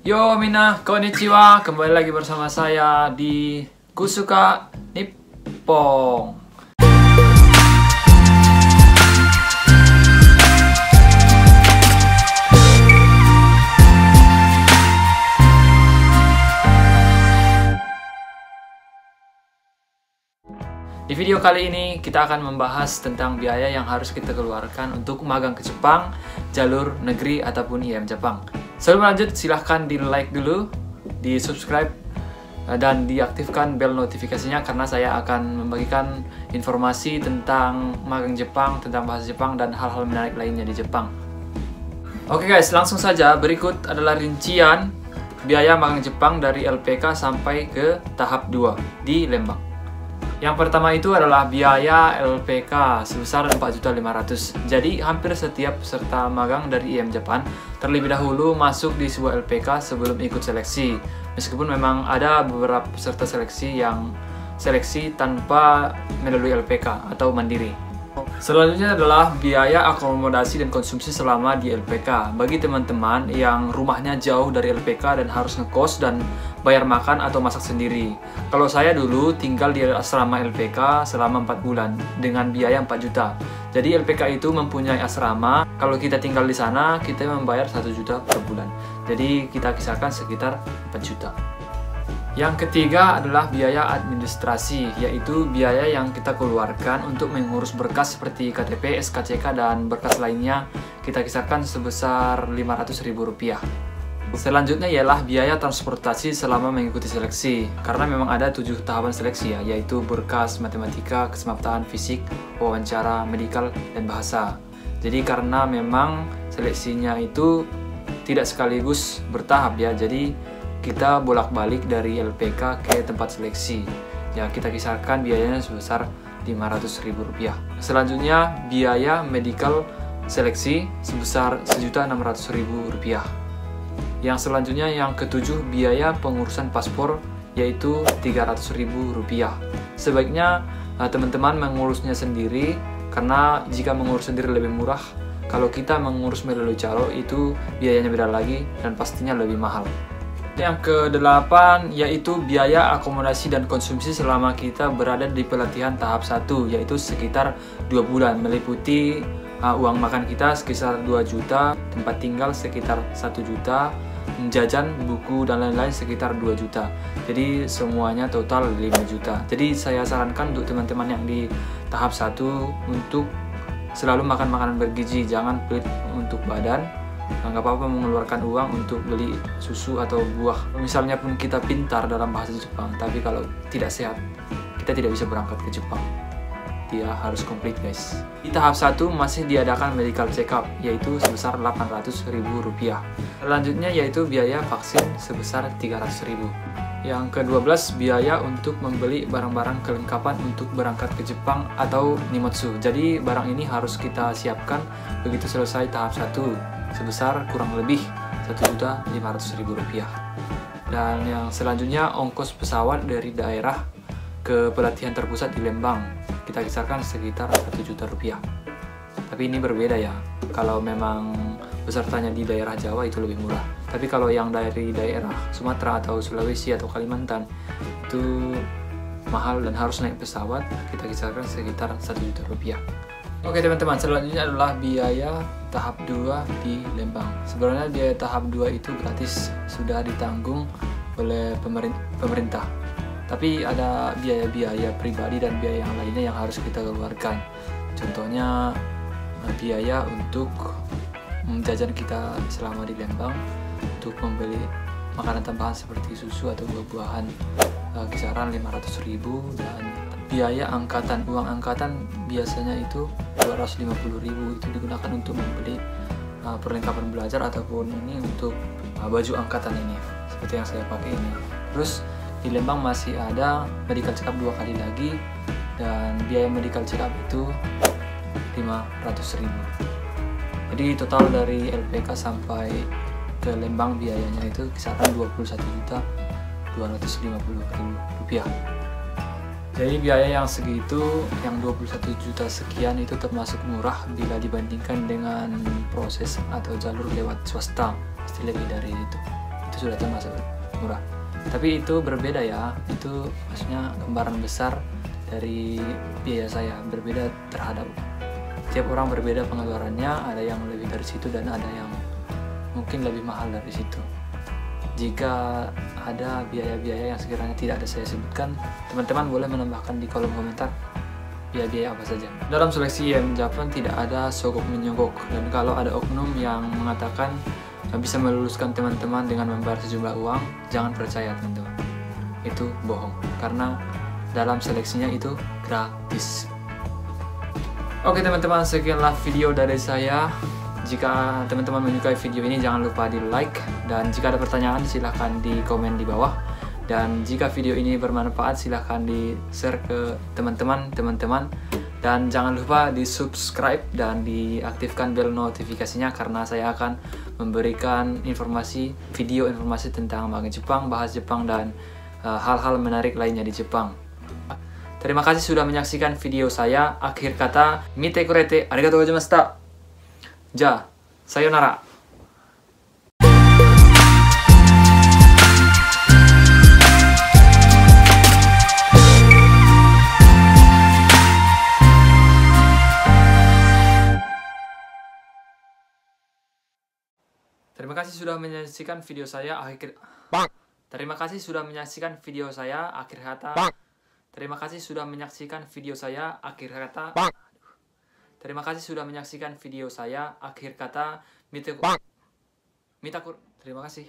Yo Mina, konnichiwa. Kembali lagi bersama saya di Kusuka Nippon. Di video kali ini kita akan membahas tentang biaya yang harus kita keluarkan untuk magang ke Jepang, jalur negeri ataupun IM Jepang. Sebelum lanjut, silahkan di like dulu, di subscribe, dan diaktifkan bel notifikasinya karena saya akan membagikan informasi tentang magang Jepang, tentang bahasa Jepang, dan hal-hal menarik lainnya di Jepang. Oke guys, langsung saja. Berikut adalah rincian biaya magang Jepang dari LPK sampai ke tahap 2 di Lembang. Yang pertama itu adalah biaya LPK sebesar 4.500.000. Jadi hampir setiap peserta magang dari IM Jepang terlebih dahulu masuk di sebuah LPK sebelum ikut seleksi. Meskipun memang ada beberapa peserta seleksi yang seleksi tanpa melalui LPK atau mandiri. Selanjutnya adalah biaya akomodasi dan konsumsi selama di LPK. Bagi teman-teman yang rumahnya jauh dari LPK dan harus ngekos dan bayar makan atau masak sendiri. Kalau saya dulu tinggal di asrama LPK selama 4 bulan dengan biaya 4 juta. Jadi LPK itu mempunyai asrama. Kalau kita tinggal di sana, kita membayar 1 juta per bulan. Jadi kita kisahkan sekitar 4 juta. Yang ketiga adalah biaya administrasi, yaitu biaya yang kita keluarkan untuk mengurus berkas seperti KTP, SKCK, dan berkas lainnya. Kita kisahkan sebesar Rp500.000. Selanjutnya ialah biaya transportasi selama mengikuti seleksi, karena memang ada 7 tahapan seleksi ya, yaitu berkas, matematika, kesemaptaan, fisik, wawancara, medikal, dan bahasa. Jadi karena memang seleksinya itu tidak sekaligus bertahap ya, jadi kita bolak-balik dari LPK ke tempat seleksi. Ya, kita kisahkan biayanya sebesar Rp500.000. Selanjutnya biaya medical seleksi sebesar Rp1.600.000. Yang selanjutnya yang ketujuh biaya pengurusan paspor yaitu Rp300.000. Sebaiknya teman-teman mengurusnya sendiri karena jika mengurus sendiri lebih murah. Kalau kita mengurus melalui calo itu biayanya beda lagi dan pastinya lebih mahal. Yang ke-8 yaitu biaya akomodasi dan konsumsi selama kita berada di pelatihan tahap 1, yaitu sekitar 2 bulan, meliputi uang makan kita sekitar 2 juta, tempat tinggal sekitar 1 juta, jajan, buku, dan lain-lain sekitar 2 juta. Jadi semuanya total 5 juta. Jadi saya sarankan untuk teman-teman yang di tahap 1 untuk selalu makan makanan bergizi, jangan pelit untuk badan. Nggak apa-apa mengeluarkan uang untuk beli susu atau buah. Misalnya pun kita pintar dalam bahasa Jepang, tapi kalau tidak sehat, kita tidak bisa berangkat ke Jepang. Dia harus komplit guys. Di tahap 1 masih diadakan medical check up, yaitu sebesar Rp800.000. Selanjutnya yaitu biaya vaksin sebesar Rp300.000. Yang ke-12 biaya untuk membeli barang-barang kelengkapan untuk berangkat ke Jepang atau Nimotsu. Jadi barang ini harus kita siapkan begitu selesai tahap 1. Sebesar kurang lebih Rp1.500.000. Dan yang selanjutnya ongkos pesawat dari daerah ke pelatihan terpusat di Lembang, kita kisahkan sekitar Rp1 juta. Tapi ini berbeda ya, kalau memang pesertanya di daerah Jawa itu lebih murah. Tapi kalau yang dari daerah Sumatera atau Sulawesi atau Kalimantan itu mahal dan harus naik pesawat, kita kisahkan sekitar Rp1 juta. Oke teman-teman, selanjutnya adalah biaya tahap 2 di Lembang. Sebenarnya biaya tahap 2 itu gratis, sudah ditanggung oleh pemerintah. Tapi ada biaya-biaya pribadi dan biaya yang lainnya yang harus kita keluarkan. Contohnya biaya untuk jajan kita selama di Lembang, untuk membeli makanan tambahan seperti susu atau buah-buahan kisaran Rp500.000, dan biaya angkatan, uang angkatan biasanya itu Rp250.000, itu digunakan untuk membeli perlengkapan belajar ataupun ini untuk baju angkatan ini seperti yang saya pakai ini. Terus di Lembang masih ada medical check up 2 kali lagi, dan biaya medical check up itu Rp500.000. Jadi total dari LPK sampai ke Lembang biayanya itu kisaran Rp21.250.000. Jadi biaya yang segitu, yang 21 juta sekian itu termasuk murah bila dibandingkan dengan proses atau jalur lewat swasta, pasti lebih dari itu. itu sudah termasuk murah. Tapi itu berbeda ya, itu maksudnya gambaran besar dari biaya saya, berbeda terhadap tiap orang berbeda pengeluarannya, ada yang lebih dari situ dan ada yang mungkin lebih mahal dari situ. Jika ada biaya-biaya yang sekiranya tidak ada saya sebutkan, teman-teman boleh menambahkan di kolom komentar biaya-biaya apa saja. Dalam seleksi YM Japan tidak ada sogok menyogok, dan kalau ada oknum yang mengatakan bisa meluluskan teman-teman dengan membayar sejumlah uang, jangan percaya teman-teman. Itu bohong, karena dalam seleksinya itu gratis. Oke teman-teman, sekianlah video dari saya. Jika teman-teman menyukai video ini, jangan lupa di like, dan jika ada pertanyaan silahkan di komen di bawah. Dan jika video ini bermanfaat, silahkan di share ke teman-teman. Dan jangan lupa di subscribe dan diaktifkan bel notifikasinya, karena saya akan memberikan informasi tentang magang Jepang, bahas Jepang, dan hal-hal menarik lainnya di Jepang. Terima kasih sudah menyaksikan video saya. Akhir kata, mite kurete arigatou gozaimashita. Ja, sayonara. Terima kasih sudah menyaksikan video saya. Terima kasih sudah menyaksikan video saya. Akhir kata. Terima kasih sudah menyaksikan video saya. Akhir kata. Terima kasih sudah menyaksikan video saya. Akhir kata. Mitakur. Terima kasih.